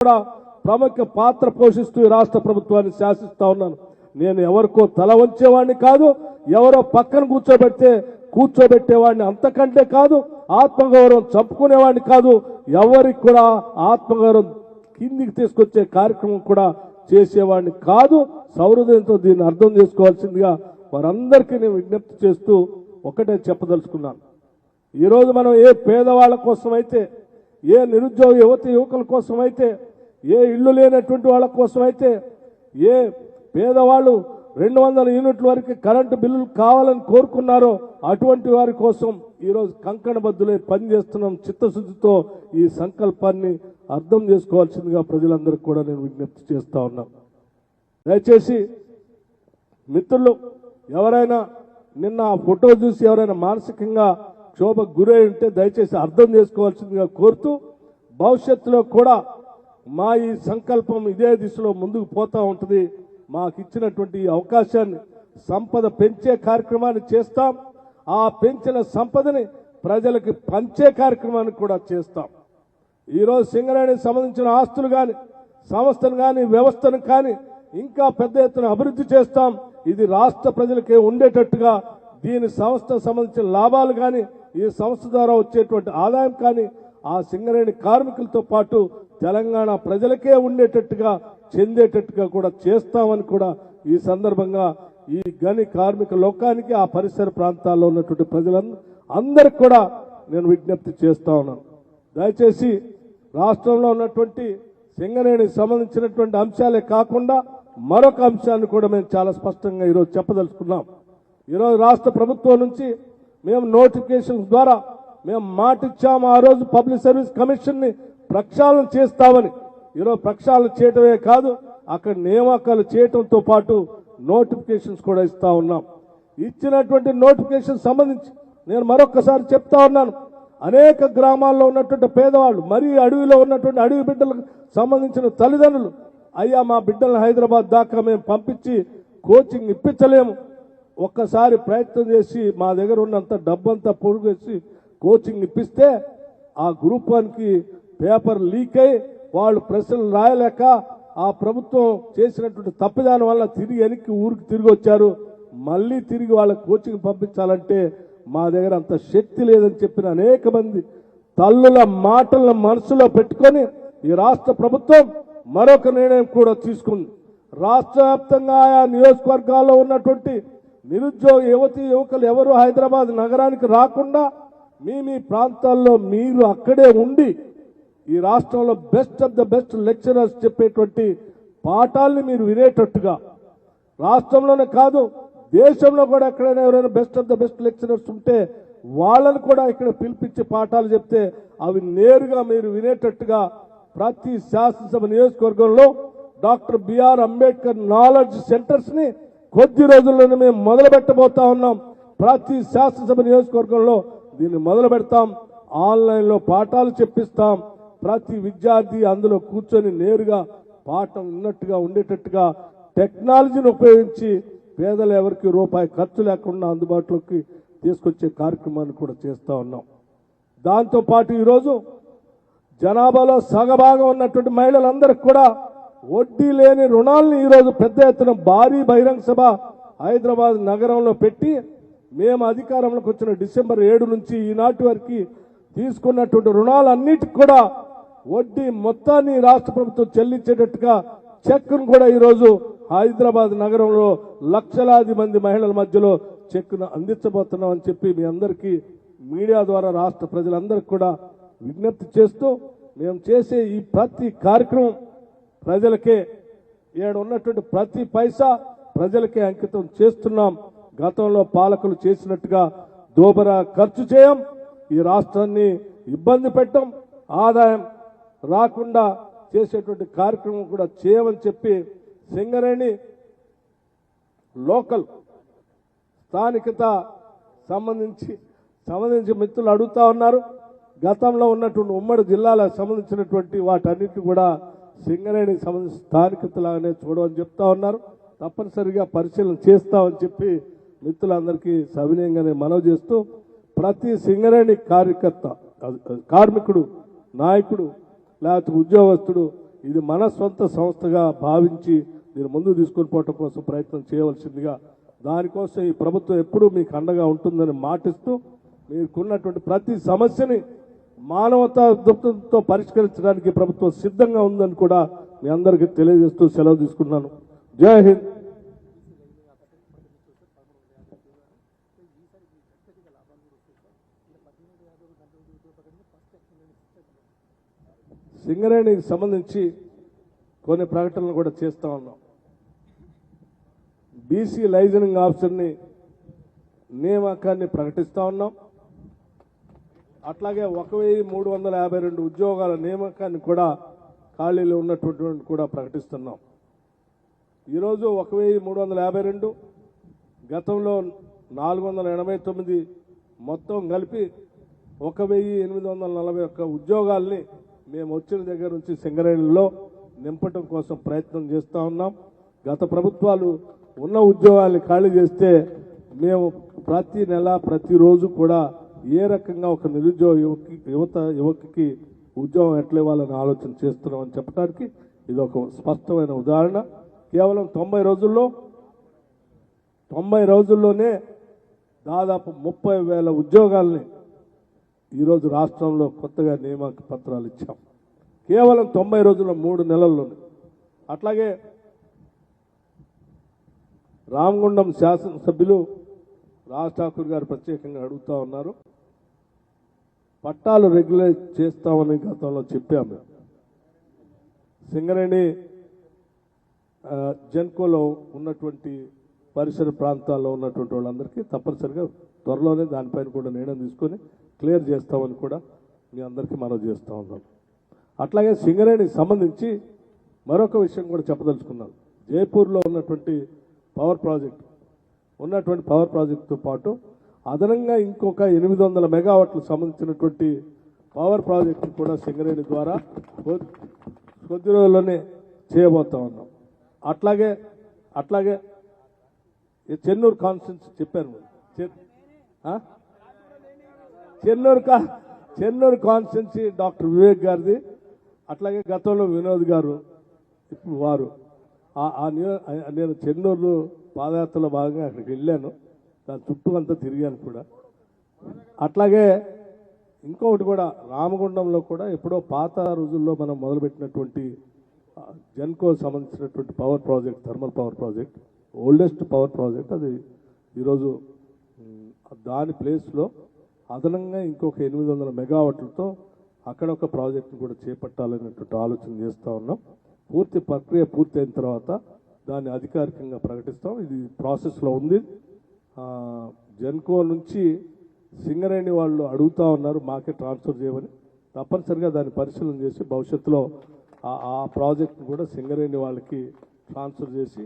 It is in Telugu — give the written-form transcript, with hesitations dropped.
కూడా ప్రముఖ పాత్ర పోషిస్తూ ఈ రాష్ట్ర ప్రభుత్వాన్ని శాసిస్తా ఉన్నాను. నేను ఎవరికో తల వంచేవాడిని కాదు, ఎవరో పక్కన కూర్చోబెట్టేవాడిని అంతకంటే కాదు, ఆత్మగౌరవం చంపుకునేవాడిని కాదు, ఎవరికి కూడా ఆత్మగౌరవం కిందికి తీసుకొచ్చే కార్యక్రమం కూడా చేసేవాడిని కాదు. సౌహృదయంతో దీన్ని అర్థం చేసుకోవాల్సిందిగా వారందరికీ నేను విజ్ఞప్తి చేస్తూ ఒకటే చెప్పదలుచుకున్నాను. ఈరోజు మనం ఏ పేదవాళ్ళ కోసమైతే, ఏ నిరుద్యోగ యువకుల కోసమైతే, ఏ ఇళ్లు లేనటువంటి వాళ్ళ కోసమైతే, ఏ పేదవాళ్ళు 200 యూనిట్ల వరకు కరెంటు బిల్లులు కావాలని కోరుకున్నారో అటువంటి వారి కోసం ఈరోజు కంకణబద్దులై పనిచేస్తున్నాం. చిత్తశుద్ధితో ఈ సంకల్పాన్ని అర్థం చేసుకోవాల్సిందిగా ప్రజలందరికీ కూడా నేను విజ్ఞప్తి చేస్తా ఉన్నాను. దయచేసి మిత్రులు ఎవరైనా నిన్న ఆ ఫోటో చూసి ఎవరైనా మానసికంగా క్షోభకు గురై ఉంటే దయచేసి అర్థం చేసుకోవాల్సిందిగా కోరుతూ, భవిష్యత్తులో కూడా మా ఈ సంకల్పం ఇదే దిశలో ముందుకు పోతా ఉంటుంది. మాకు ఇచ్చినటువంటి అవకాశాన్ని సంపద పెంచే కార్యక్రమాన్ని చేస్తాం. ఆ పెంచిన సంపదని ప్రజలకు పంచే కార్యక్రమాన్ని కూడా చేస్తాం. ఈరోజు సింగరేణికి సంబంధించిన ఆస్తులు కానీ, సంస్థను కానీ, వ్యవస్థను కానీ ఇంకా పెద్ద ఎత్తున అభివృద్ధి చేస్తాం. ఇది రాష్ట్ర ప్రజలకే ఉండేటట్టుగా దీని సంస్థకు సంబంధించిన లాభాలు కానీ, ఈ సంస్థ ద్వారా వచ్చేటువంటి ఆదాయం కానీ ఆ సింగరేణి కార్మికులతో పాటు తెలంగాణ ప్రజలకే ఉండేటట్టుగా, చెందేటట్టుగా కూడా చేస్తామని కూడా ఈ సందర్భంగా ఈ గని కార్మిక లోకానికి, ఆ పరిసర ప్రాంతాల్లో ఉన్నటువంటి ప్రజలందరికీ కూడా నేను విజ్ఞప్తి చేస్తా ఉన్నాను. దయచేసి రాష్ట్రంలో ఉన్నటువంటి సింగరేణికి సంబంధించినటువంటి అంశాలే కాకుండా మరొక అంశాన్ని కూడా మేము చాలా స్పష్టంగా ఈరోజు చెప్పదలుచుకున్నాం. ఈరోజు రాష్ట్ర ప్రభుత్వం నుంచి మేము నోటిఫికేషన్ ద్వారా మేము మాటిచ్చాము. ఆ రోజు పబ్లిక్ సర్వీస్ కమిషన్ ని ప్రక్షాళన చేస్తామని. ఈరోజు ప్రక్షాళన చేయటమే కాదు, అక్కడ నియామకాలు చేయటంతో పాటు నోటిఫికేషన్స్ కూడా ఇస్తా ఉన్నాం. ఇచ్చినటువంటి నోటిఫికేషన్ సంబంధించి నేను మరొకసారి చెప్తా ఉన్నాను. అనేక గ్రామాల్లో ఉన్నటువంటి పేదవాళ్ళు, మరీ అడవిలో ఉన్నటువంటి అడవి బిడ్డలకు సంబంధించిన తల్లిదండ్రులు, అయ్యా మా బిడ్డలను హైదరాబాద్ దాకా మేము పంపించి కోచింగ్ ఇప్పించలేము, ఒక్కసారి ప్రయత్నం చేసి మా దగ్గర ఉన్నంత డబ్బంతా పొడుగేసి కోచింగ్ ఇప్పిస్తే ఆ గ్రూప్ 1కి పేపర్ లీక్ అయి వాళ్ళు ప్రశ్నలు రాయలేక ఆ ప్రభుత్వం చేసినటువంటి తప్పిదాని వల్ల వెనక్కి ఊరికి తిరిగి వచ్చారు. మళ్ళీ తిరిగి వాళ్ళ కోచింగ్ పంపించాలంటే మా దగ్గర అంత శక్తి లేదని చెప్పిన అనేక మంది తల్లుల మాటలను మనసులో పెట్టుకొని ఈ రాష్ట్ర ప్రభుత్వం మరొక నిర్ణయం కూడా తీసుకుంది. రాష్ట్ర వ్యాప్తంగా ఆయా నియోజకవర్గాల్లో ఉన్నటువంటి నిరుద్యోగ యువకులు ఎవరు హైదరాబాద్ నగరానికి రాకుండా మీ ప్రాంతాల్లో మీరు అక్కడే ఉండి ఈ రాష్ట్రంలో best of the best lecturers చెప్పేటువంటి పాఠాలని మీరు వినేటట్టుగా, రాష్ట్రంలోనే కాదు దేశంలో కూడా ఎక్కడైనా ఎవరైనా best of the best lecturers ఉంటే వాళ్ళని కూడా ఇక్కడ పిలిపించి పాఠాలు చెప్తే అవి నేరుగా మీరు వినేటట్టుగా ప్రతి శాసనసభ నియోజకవర్గంలో doctor BR Ambedkar knowledge centres ని కొద్ది రోజుల్లోనే మేము మొదలు పెట్టబోతా ఉన్నాం. ప్రతి శాసనసభ నియోజకవర్గంలో దీన్ని మొదలు పెడతాం. ఆన్లైన్లో పాఠాలు చెప్పిస్తాం. ప్రతి విద్యార్థి అందులో కూర్చొని నేరుగా పాఠం ఉన్నట్టుగా ఉండేటట్టుగా టెక్నాలజీని ఉపయోగించి పేదలు ఎవరికి రూపాయి ఖర్చు లేకుండా అందుబాటులోకి తీసుకొచ్చే కార్యక్రమాన్ని కూడా చేస్తా ఉన్నాం. దాంతోపాటు ఈరోజు జనాభాలో సగభాగం ఉన్నటువంటి మహిళలందరికీ కూడా వడ్డీ లేని రుణాలను ఈరోజు పెద్ద ఎత్తున భారీ బహిరంగ సభ హైదరాబాద్ నగరంలో పెట్టి మేము అధికారంలోకి వచ్చిన డిసెంబర్ 7 నుంచి ఈనాటి వరకు తీసుకున్నటువంటి రుణాలన్నిటికి కూడా వడ్డీ మొత్తాన్ని రాష్ట్ర ప్రభుత్వం చెల్లించేటట్టుగా చెక్కును కూడా ఈరోజు హైదరాబాద్ నగరంలో లక్షలాది మంది మహిళల మధ్యలో చెక్కును అందించబోతున్నామని చెప్పి మీ అందరికీ మీడియా ద్వారా రాష్ట్ర ప్రజలందరికీ కూడా విజ్ఞప్తి చేస్తూ, మేము చేసే ఈ ప్రతి కార్యక్రమం ప్రజలకే, ఉన్నటువంటి ప్రతి పైసా ప్రజలకే అంకితం చేస్తున్నాం. గతంలో పాలకులు చేసినట్టుగా దోబరా ఖర్చు చేయం, ఈ రాష్ట్రాన్ని ఇబ్బంది పెట్టం, ఆదాయం రాకుండా చేసేటువంటి కార్యక్రమం కూడా చేయమని చెప్పి సింగరేణి లోకల్ స్థానికత సంబంధించి మిత్రులు అడుగుతా ఉన్నారు. గతంలో ఉన్నటువంటి ఉమ్మడి జిల్లాలకు సంబంధించినటువంటి వాటన్నిటిని కూడా సింగరేణికి సంబంధించిన స్థానికతలాగానే చూడమని చెప్తా ఉన్నారు. తప్పనిసరిగా పరిశీలన చేస్తామని చెప్పి మిత్రులందరికీ సవినయంగానే మనవి చేస్తూ, ప్రతి సింగరేణి కార్మికుడు, నాయకుడు, లేకపోతే ఉద్యోగస్తుడు ఇది మన సొంత సంస్థగా భావించి దీన్ని ముందుకు తీసుకొని పోవటం కోసం ప్రయత్నం చేయవలసిందిగా, దానికోసం ఈ ప్రభుత్వం ఎప్పుడూ మీకు అండగా ఉంటుందని మాటిస్తూ, మీకున్నటువంటి ప్రతి సమస్యని మానవతా దృక్పథంతో పరిష్కరించడానికి ప్రభుత్వం సిద్ధంగా ఉందని కూడా మీ అందరికీ తెలియజేస్తూ సెలవు తీసుకున్నాను. జై హింద్. సింగరేణికి సంబంధించి కొన్ని ప్రకటనలు కూడా చేస్తా ఉన్నాం. బీసీ లైజనింగ్ ఆఫీసర్ని నియామకాన్ని ప్రకటిస్తా ఉన్నాం. అట్లాగే 1352 ఉద్యోగాల నియామకాన్ని కూడా ఖాళీలు ఉన్నటువంటి కూడా ప్రకటిస్తున్నాం. ఈరోజు 1352, గతంలో 489, మొత్తం కలిపి 1841 ఉద్యోగాల్ని మేము వచ్చిన దగ్గర నుంచి సింగరేణిలో నింపటం కోసం ప్రయత్నం చేస్తూ ఉన్నాం. గత ప్రభుత్వాలు ఉన్న ఉద్యోగాల్ని ఖాళీ చేస్తే మేము ప్రతి నెల ప్రతిరోజు కూడా ఏ రకంగా ఒక నిరుద్యోగ యువకుకి ఉద్యోగం ఎట్లా ఇవ్వాలని ఆలోచన చేస్తున్నామని చెప్పడానికి ఇది ఒక స్పష్టమైన ఉదాహరణ. కేవలం 90 రోజుల్లోనే దాదాపు 30,000 ఉద్యోగాల్ని ఈరోజు రాష్ట్రంలో కొత్తగా నియామక పత్రాలు ఇచ్చాం. కేవలం 90 రోజుల్లో 3 నెలల్లోనే. అట్లాగే రామగుండం శాసనసభ్యులు రాజ్ ఠాకూర్ గారు ప్రత్యేకంగా అడుగుతా ఉన్నారు. పట్టాలు రెగ్యులేట్ చేస్తామని గతంలో చెప్పాము. సింగరేణి జెన్కోలో ఉన్నటువంటి పరిసర ప్రాంతాల్లో ఉన్నటువంటి వాళ్ళందరికీ తప్పనిసరిగా త్వరలోనే దానిపైన కూడా నిర్ణయం తీసుకొని క్లియర్ చేస్తామని కూడా మీ అందరికీ మనవి చేస్తూ ఉన్నాం. అట్లాగే సింగరేణికి సంబంధించి మరొక విషయం కూడా చెప్పదలుచుకున్నాను. జైపూర్లో ఉన్నటువంటి పవర్ ప్రాజెక్టుతో పాటు అదనంగా ఇంకొక 800 మెగావాట్లు సంబంధించినటువంటి పవర్ ప్రాజెక్టు కూడా సింగరేణి ద్వారా కొద్ది రోజుల్లోనే చేయబోతా ఉన్నాం. అట్లాగే చెన్నూరు కాన్స్టిట్యూన్సీ చెప్పాను. చెన్నూరు కాన్స్టిట్యూన్సీ డాక్టర్ వివేక్ గారిది. అట్లాగే గతంలో వినోద్ గారు, ఇప్పుడు వారు. నేను చెన్నూరు పాదయాత్రలో భాగంగా అక్కడికి వెళ్ళాను. దాని చుట్టూ అంతా తిరిగాను కూడా. అట్లాగే ఇంకొకటి కూడా రామగుండంలో కూడా ఎప్పుడో పాత రోజుల్లో మనం మొదలుపెట్టినటువంటి జెన్కో సంబంధించినటువంటి power project, thermal power project, oldest power project. అది ఈరోజు దాని ప్లేస్లో అదనంగా ఇంకొక 800 మెగావాట్లతో అక్కడ ఒక ప్రాజెక్టును కూడా చేపట్టాలనేటువంటి ఆలోచన చేస్తూ ఉన్నాం. పూర్తి ప్రక్రియ పూర్తయిన తర్వాత దాన్ని అధికారికంగా ప్రకటిస్తాం. ఇది ప్రాసెస్లో ఉంది. జెన్కో నుంచి సింగరేణి వాళ్ళు అడుగుతూ ఉన్నారు మాకే ట్రాన్స్ఫర్ చేయమని. తప్పనిసరిగా దాన్ని పరిశీలన చేసి భవిష్యత్తులో ఆ ప్రాజెక్టును కూడా సింగరేణి వాళ్ళకి ట్రాన్స్ఫర్ చేసి